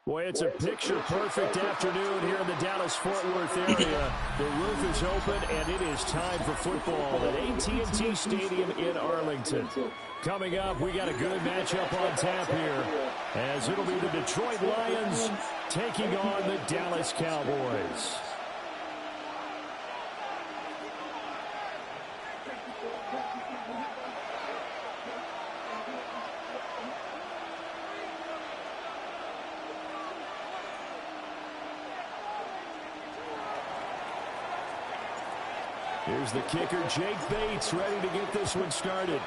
Boy, it's a picture-perfect afternoon here in the Dallas-Fort Worth area. The roof is open, and it is time for football at AT&T Stadium in Arlington. Coming up, we got a good matchup on tap here, as it'll be the Detroit Lions taking on the Dallas Cowboys. Here's the kicker, Jake Bates, ready to get this one started.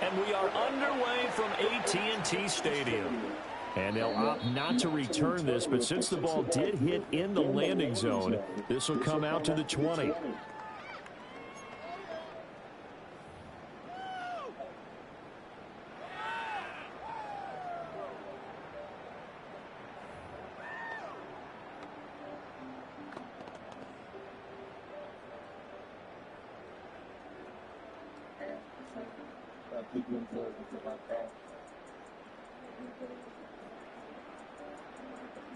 And we are underway from AT&T Stadium. And they'll opt not to return this, but since the ball did hit in the landing zone, this will come out to the 20.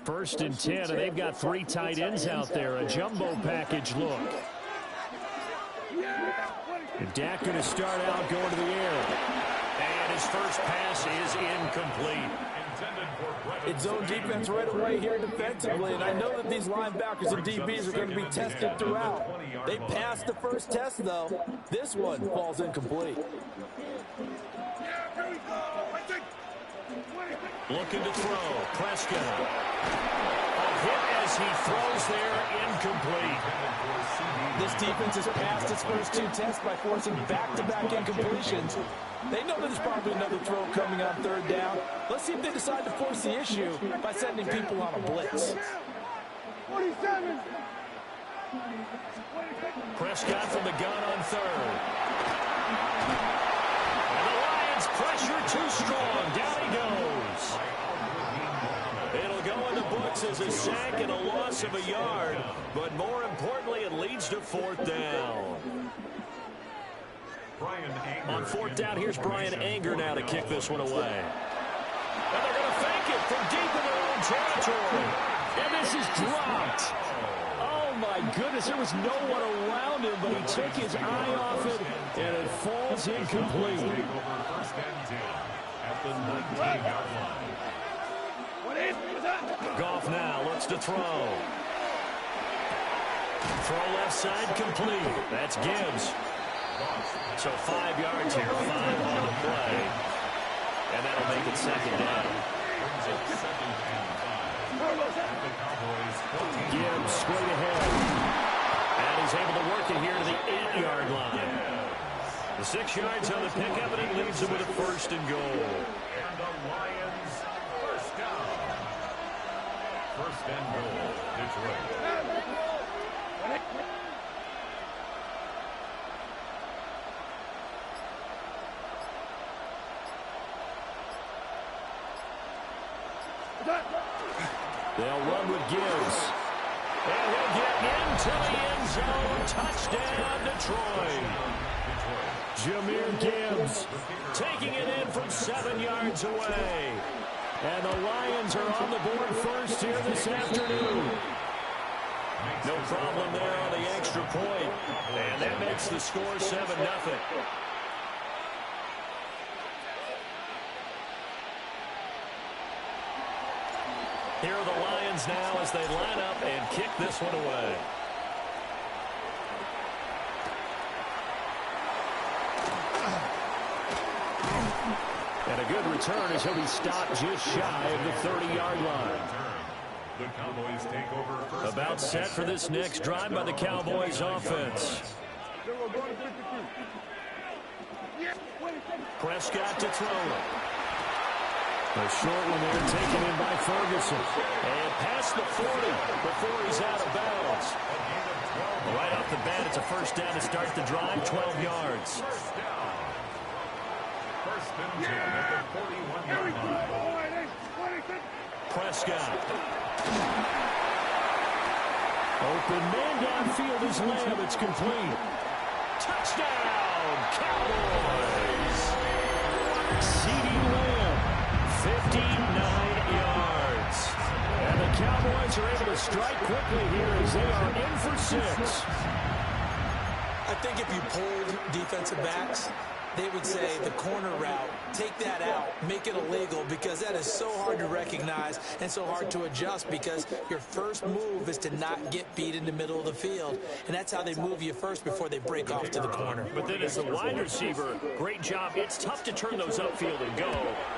First and 10, and they've got three tight ends out there. A jumbo package look. And Dak going to start out going to the air. And his first pass is incomplete. It's zone defense right away here defensively, and I know that these linebackers and DBs are going to be tested throughout. They passed the first test, though. This one falls incomplete. Looking to throw. Prescott. A hit as he throws there, incomplete. This defense has passed its first two tests by forcing back-to-back incompletions. They know there's probably another throw coming on third down. Let's see if they decide to force the issue by sending people on a blitz. 47. Prescott from the gun on third. And the Lions pressure too strong. Down he goes. It'll go in the books as a sack and a loss of a yard. But more importantly, it leads to fourth down. On fourth down, here's Brian Anger now to kick this one away. And they're going to fake it from deep in their own territory. And this is dropped. Oh, my goodness. There was no one around him, but he took his eye off it, and it falls incomplete. Goff now looks to throw. Throw left side complete. That's Gibbs. So 5 yards here, 5 on the play. And that'll make it second down. Gibbs straight ahead. And he's able to work it here to the 8-yard line. The 6 yards on the pickup, and it leaves him with a first and goal. And the Lions first down. First and goal, Detroit. They'll run with Gibbs. And he'll get into the end zone. Touchdown, Detroit. Jahmyr Gibbs taking it in from 7 yards away. And the Lions are on the board first here this afternoon. No problem there on the extra point. And that makes the score 7-0. Here are the Lions now as they line up and kick this one away. And a good return as he'll be stopped just shy of the 30-yard line. The Cowboys take over. About set for this next drive by the Cowboys offense. Prescott to throw. A short one there taken in by Ferguson. And past the 40 before he's out of bounds. Right off the bat, it's a first down to start the drive, 12 yards. First and 10 at the 41-yard line. Prescott. Open man downfield is Lamb. It's complete. Touchdown, Cowboys. CeeDee Lamb, 59 yards. and the Cowboys are able to strike quickly here as they are in for 6. I think if you polled defensive backs, they would say the corner route, take that out, make it illegal, because that is so hard to recognize and so hard to adjust, because your first move is to not get beat in the middle of the field, and that's how they move you first before they break off to the corner. But then as a wide receiver, great job. It's tough to turn those upfield and go,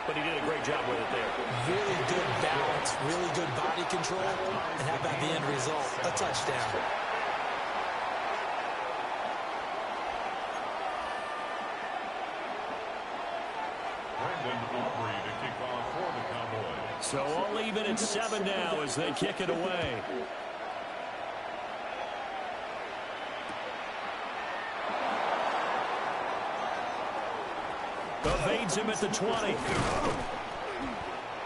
but he did a great job with it there. Really good balance, really good body control, and how about the end result? A touchdown. So all even at 7 now as they kick it away. Evades him at the 20.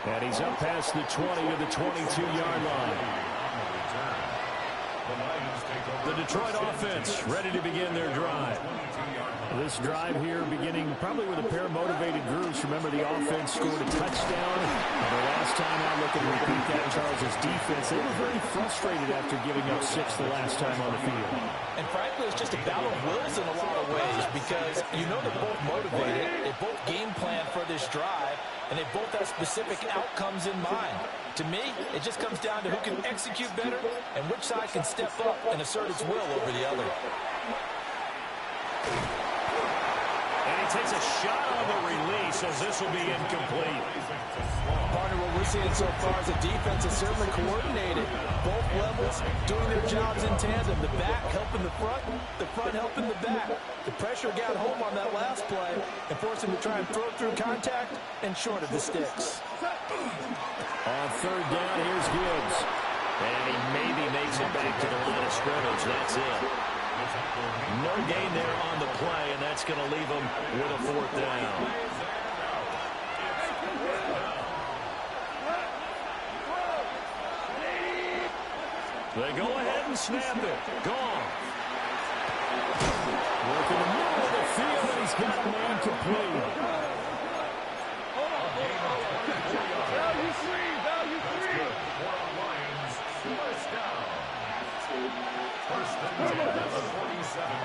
And he's up past the 20 to the 22-yard line. The Detroit offense ready to begin their drive. This drive here beginning probably with a pair of motivated groups. Remember, the offense scored a touchdown. And the last time out, looking to repeat that, Charles' defense, they were very frustrated after giving up 6 the last time on the field. And frankly, it's just a battle of wills in a lot of ways, because you know they're both motivated, they both game plan for this drive, and they both have specific outcomes in mind. To me, it just comes down to who can execute better and which side can step up and assert its will over the other. And he takes a shot on the release as this will be incomplete. Partner, what we're seeing so far is the defense is certainly coordinated. Both levels doing their jobs in tandem. The back helping the front helping the back. The pressure got home on that last play and forced him to try and throw through contact and short of the sticks. On 3rd down, here's Gibbs. And he maybe makes it back to the line of scrimmage. That's it. No gain there on the play, and that's going to leave him with a 4th down. They go ahead and snap it. Gone. Work in the middle of the field, and he's got a man complete. Value free, value free.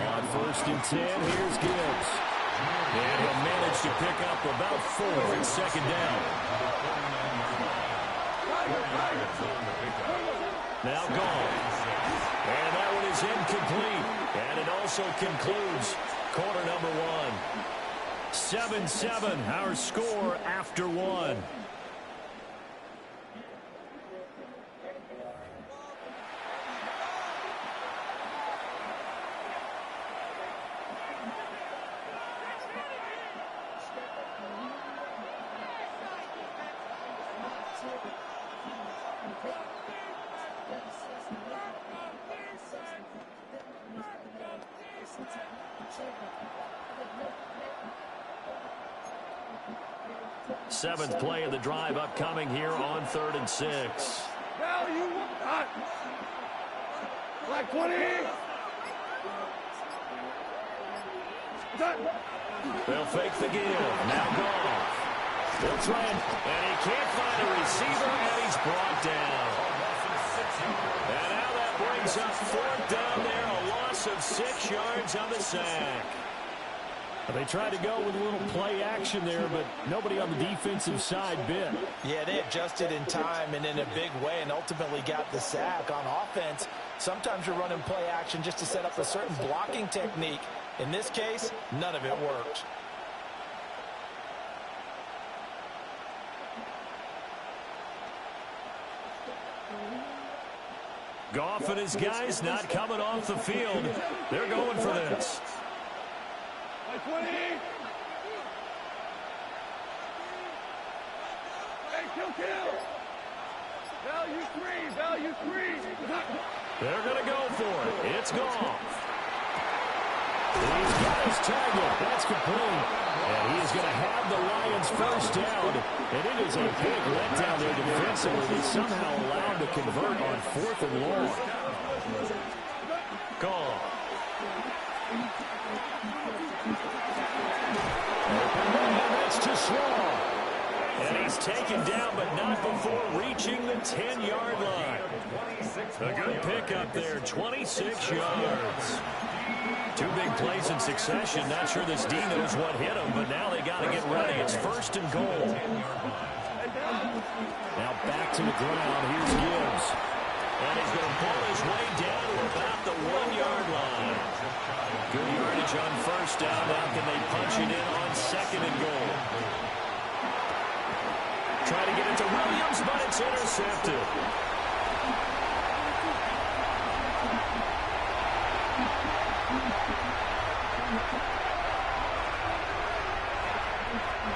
On 1st and 10, here's Gibbs. And he'll manage to pick up about 4 in 2nd down. Now gone. And that one is incomplete. And it also concludes quarter number 1. 7-7, our score after 1. Seventh play of the drive upcoming here on 3rd and 6. Value hot. Black 20. Done. They'll fake the give. Now gone. They'll try and he can't find a receiver, and he's brought down. And now that brings up 4th down there, a loss of 6 yards on the sack. They tried to go with a little play action there, but nobody on the defensive side bit. Yeah, they adjusted in time and in a big way and ultimately got the sack. On offense, sometimes you're running play action just to set up a certain blocking technique. In this case, none of it worked. Goff and his guys not coming off the field. They're going for this. 20. Hey, kill. Value free. They're going to go for it. It's gone. He's got his target. That's complete. And he is going to have the Lions 1st down. And it is a big letdown there defensively. They somehow allowed to convert on 4th and long. Gone. taken down, but not before reaching the 10-yard line. A good pickup there, 26 yards. Two big plays in succession. Not sure this D knows what hit him, but now they got to get ready. It's 1st and goal. Now back to the ground. Here's Gibbs. And he's going to pull his way down to about the 1-yard line. Good yardage on 1st down. Now can they punch it in on 2nd and goal? Try to get it to Williams, but it's intercepted.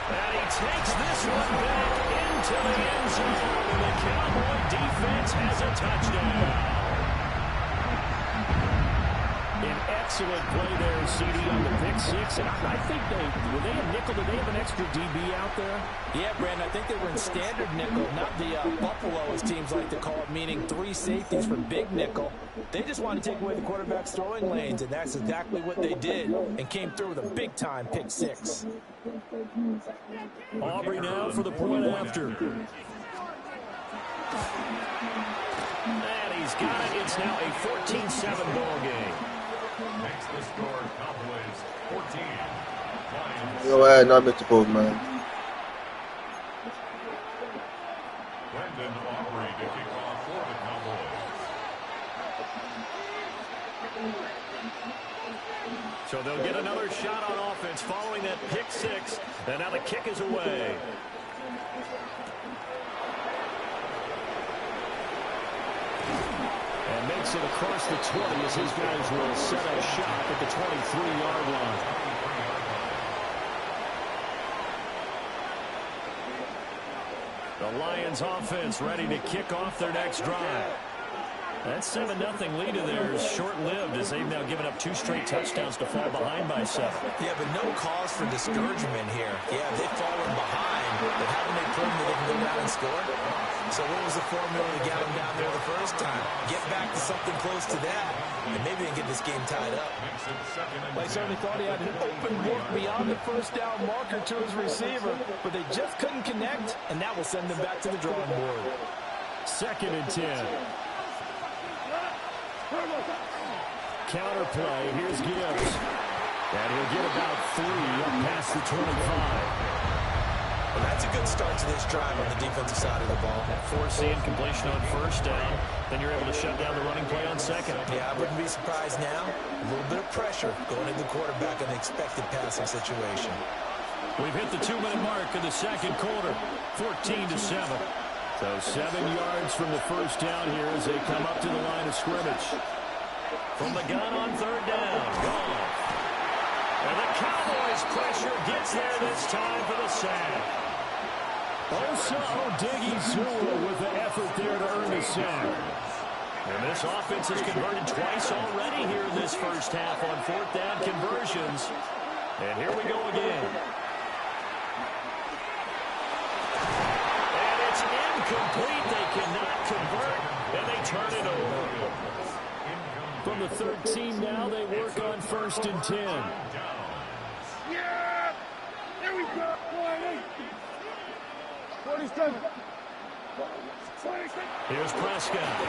And he takes this one back into the end zone. And the Cowboy defense has a touchdown. An excellent play there, CD, on the pick six. And I think were they a nickel? Did they have an extra DB out there? Yeah, Brandon, I think they were in standard nickel, not the Buffalo, as teams like to call it, meaning 3 safeties for big nickel. They just wanted to take away the quarterback's throwing lanes, and that's exactly what they did, and came through with a big-time pick six. Aubrey now for the point after. And he's got it. It's now a 14-7 ball game. Makes the score Cowboys 14. No way, not missable, man. Brendan Aubrey to kick off for the Cowboys. So they'll get another shot on offense following that pick six. And now the kick is away. And makes it across the 20 as his guys will set a shot at the 23-yard line. The Lions offense ready to kick off their next drive. That 7-0 lead of theirs short-lived as they've now given up 2 straight touchdowns to fall behind by 7. Yeah, but no cause for discouragement here. Yeah, they've fallen behind, but haven't they proven that they can go down and score? So what was the formula to get them down there the first time? Get back to something close to that, and maybe they can get this game tied up. Well, I certainly thought he had an open look beyond the first down marker to his receiver, but they just couldn't connect, and that will send them back to the drawing board. 2nd and 10. Counter play. Here's Gibbs. And he'll get about 3 up past the 25. Well, that's a good start to this drive on the defensive side of the ball. Forcing completion on 1st down. Then you're able to shut down the running play on 2nd. Yeah, I wouldn't be surprised now. A little bit of pressure going into the quarterback in the expected passing situation. We've hit the 2-minute mark in the 2nd quarter. 14-7. So 7 yards from the first down here as they come up to the line of scrimmage. From the gun on 3rd down. Gone. And the Cowboys' pressure gets there this time for the sack. Osa Odighizuwa with the effort there to earn the sack. And this offense has converted twice already here in this first half on 4th down conversions. And here we go again. And it's incomplete. They cannot convert, and they turn it over. From the 13 now, they work on 1st and 10. Yeah! There we go! 47. 26. Here's Prescott.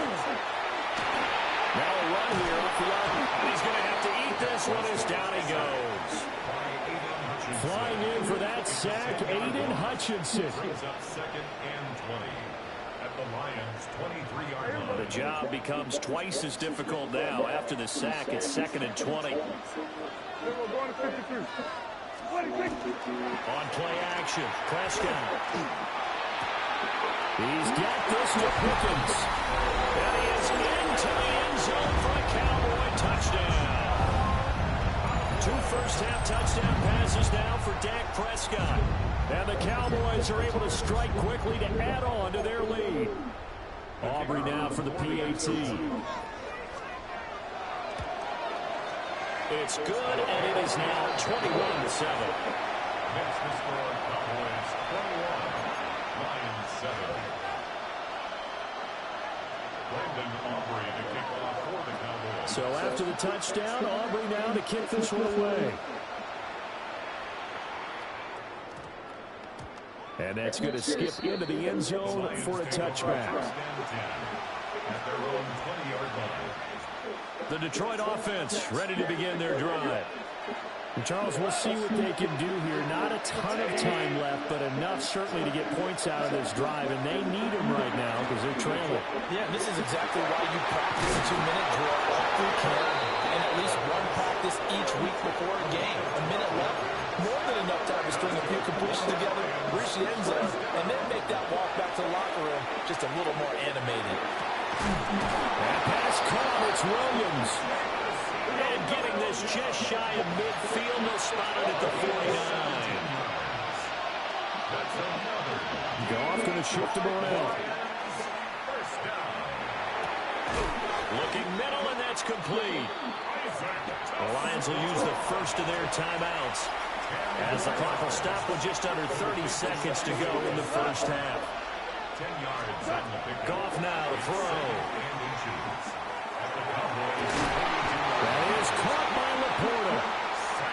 Now a run here off the arm. And he's going to have to eat this one as down he goes. Flying in for that sack, Aiden Hutchinson. Brings up 2nd and 20 at the Lions' 23-yard line. The job becomes twice as difficult now. After the sack, it's 2nd and 20. We're going to 53. 26. On play action, Prescott. He's got this to Pickens. And he is into the end zone for a Cowboy touchdown. 2 first-half touchdown passes now for Dak Prescott. And the Cowboys are able to strike quickly to add on to their lead. Aubrey now for the PAT. It's good, and it is now 21-7. Makes the score Cowboys 21, Lions 7. Brendan Aubrey to kick off for the Cowboys. So after the touchdown, Aubrey now to kick this one away. And that's going to skip into the end zone for a touchback. At their own 20-yard line. The Detroit offense ready to begin their drive. And Charles, we'll see what they can do here. Not a ton of time left, but enough certainly to get points out of this drive, and they need them right now because they're trailing. Yeah, this is exactly why you practice a 2-minute drill all through camp and at least one practice each week before a game. A minute left, more than enough time to string a few completions together, reach the end zone, and then make that walk back to the locker room just a little more animated. That pass caught. It's Williams. And getting this just shy of midfield. They'll spot it at the 49. Goff going to shift him around. Looking middle, and that's complete. The Lions will use the first of their timeouts as the clock will stop with just under 30 seconds to go in the first half. 10 yards on the pick. Goff now to throw. That is caught by Laporta.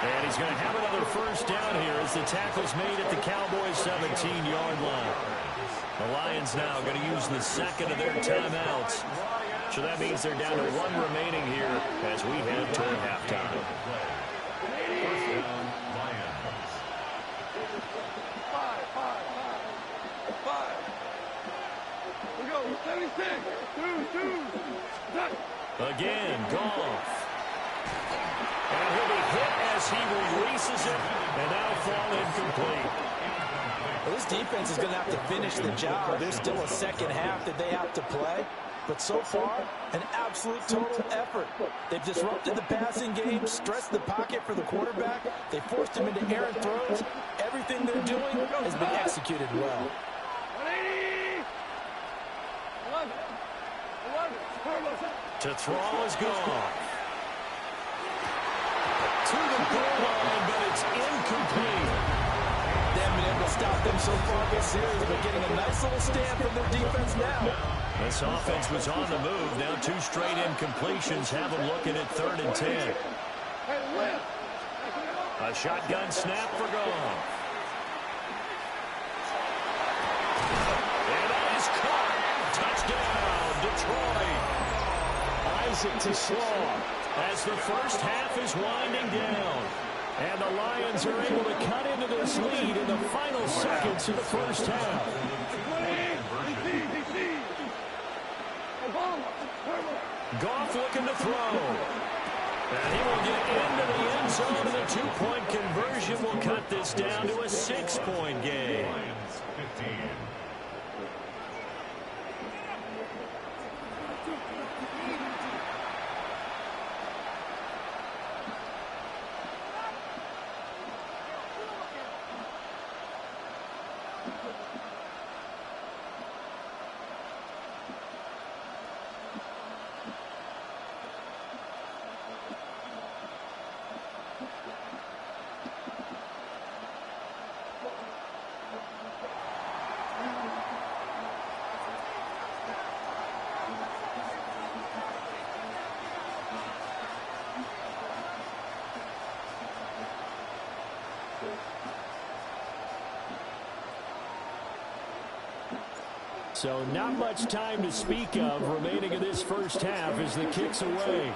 And he's going to have another first down here as the tackle's made at the Cowboys' 17-yard line. The Lions now going to use the second of their timeouts. So that means they're down to one remaining here as we head toward halftime. First down, Lions. 5. We go, 76. 2. Again, Goff. And he'll be hit as he releases it, and that'll fall incomplete. Well, this defense is going to have to finish the job. There's still a second half that they have to play. But so far, an absolute total effort. They've disrupted the passing game, stressed the pocket for the quarterback. They forced him into errant throws. Everything they're doing has been executed well. 180. 11. To throw is Goff. To the goal line, but it's incomplete. They haven't been able to stop them so far this series, but getting a nice little stand from their defense now. This offense was on the move. Now 2 straight incompletions have them looking at 3rd and 10. A shotgun snap for Goff. And that is caught. Touchdown, Detroit. Isaac to Slaw as the first half is winding down. And the Lions are able to cut into this lead in the final seconds of the first half. Goff looking to throw. And he will get into the end zone, and the 2-point conversion will cut this down to a 6-point game. Lions 15. So not much time to speak of remaining in this first half as the kick's away.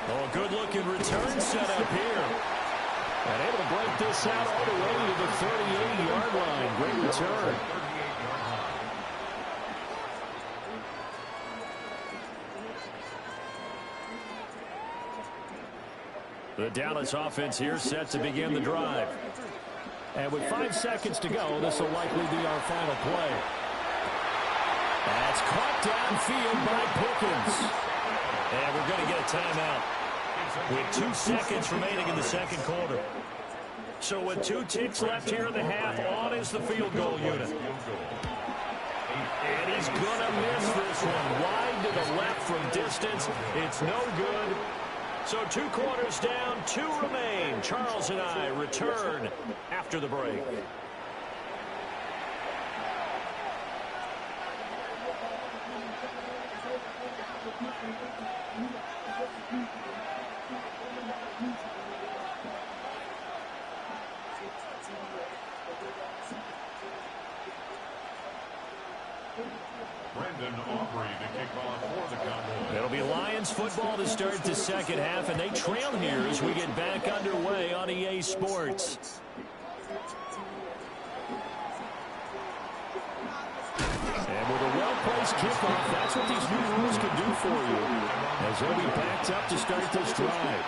Oh, a good-looking return set up here. And able to break this out all the way to the 38-yard line. Great return. The Dallas offense here set to begin the drive. And with 5 seconds to go, this will likely be our final play. That's caught downfield by Pickens. And we're going to get a timeout with 2 seconds remaining in the second quarter. So with 2 ticks left here in the half, on is the field goal unit. And he's going to miss this one. Wide to the left from distance. It's no good. So 2 quarters down, 2 remain. Charles and I return after the break. Brandon Aubrey to kick off for the Cowboys. It'll be Lions football to start the second half, and they trail here as we get back underway on EA Sports. And with a well-placed kickoff, that's what these new rules can do for you, as they'll be backed up to start this drive.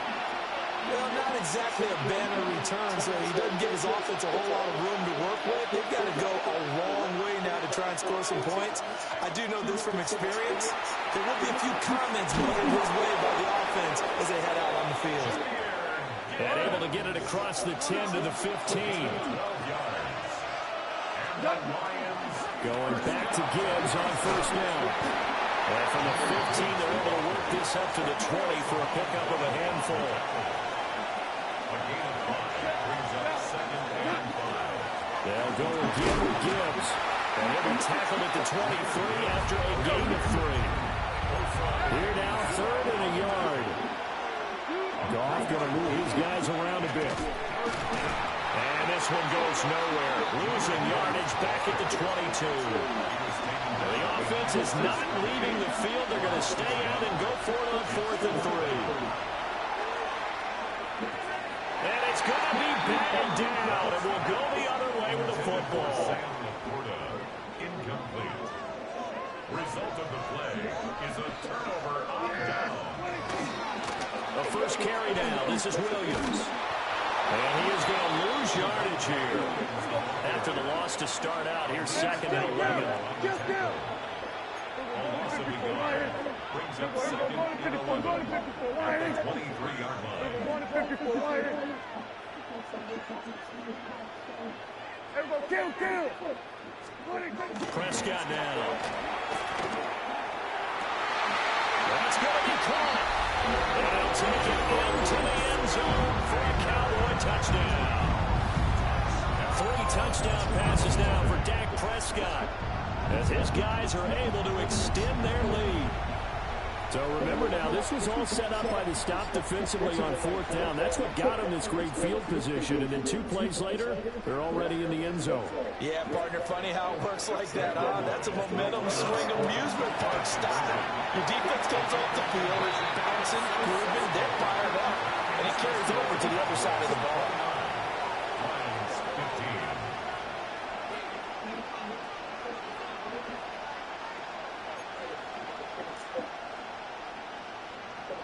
Well, not exactly a banner return, so he doesn't give his offense a whole lot of room to work with. They've got to go a long way now to try and score some points. I do know this from experience. There will be a few comments muddled his way by the offense as they head out on the field. And able to get it across the 10 to the 15. Going back to Gibbs on first down. And from the 15, they're able to work this up to the 20 for a pickup of a handful. They'll go again with Gibbs. And he'll be tackled at the 23 after a gain of 3. Here now, 3rd and a yard. Goff going to move these guys around a bit. And this one goes nowhere. Losing yardage back at the 22. The offense is not leaving the field. They're going to stay out and go for it on 4th and 3. And it's going to be batted down. And we'll go the other way with the football. Incomplete. Result of the play is a turnover on down. The first carry down. This is Williams. And he is going to lose yardage here. After the loss to start out, here's 2nd and 11. Also brings up 2nd and 11 at the 23-yard line. Prescott now. That's going to be caught. And he'll take it into the end zone for a Cowboy touchdown. 3 touchdown passes now for Dak Prescott, as his guys are able to extend their lead. So remember now, this was all set up by the stop defensively on 4th down. That's what got him this great field position. And then 2 plays later, they're already in the end zone. Yeah, partner, funny how it works like that, huh? That's a momentum swing amusement park style. Your defense comes off the field, it's bouncing, grooving, they're fired up, and it carries over to the other side of the ball.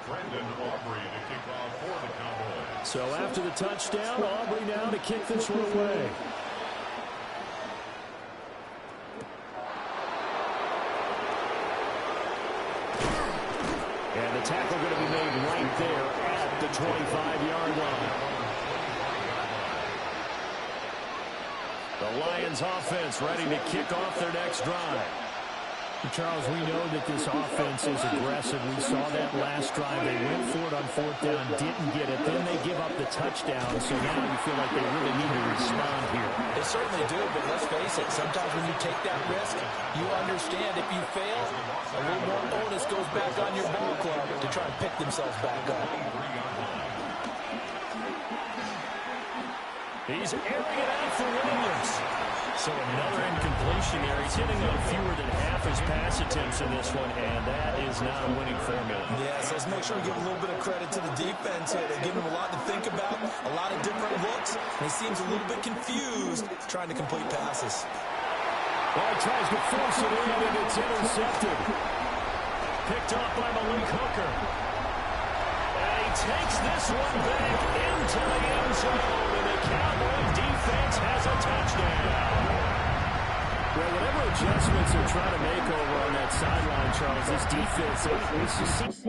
Brandon Aubrey to kick off for the Cowboys. So after the touchdown, Aubrey now to kick this one away. And the tackle going to be made right there at the 25-yard line. The Lions offense ready to kick off their next drive. Charles, we know that this offense is aggressive. We saw that last drive. They went for it on 4th down, didn't get it. Then they give up the touchdown, so now you feel like they really need to respond here. They certainly do, but let's face it, sometimes when you take that risk, you understand if you fail, a little more onus goes back on your ball club to try and pick themselves back up. He's airing it out for Williams. So another incompletion there. He's hitting on fewer than half his pass attempts in this one, and that is not a winning formula. Yes, let's make sure we give a little bit of credit to the defense here. They're giving him a lot to think about, a lot of different looks, and he seems a little bit confused trying to complete passes. Well, he tries to force it in, and it's intercepted. Picked off by Malik Hooker. And he takes this one back into the end zone, and the Cowboy defense has a touchdown. Well, whatever adjustments they're trying to make over on that sideline, Charles, this defense, it's just...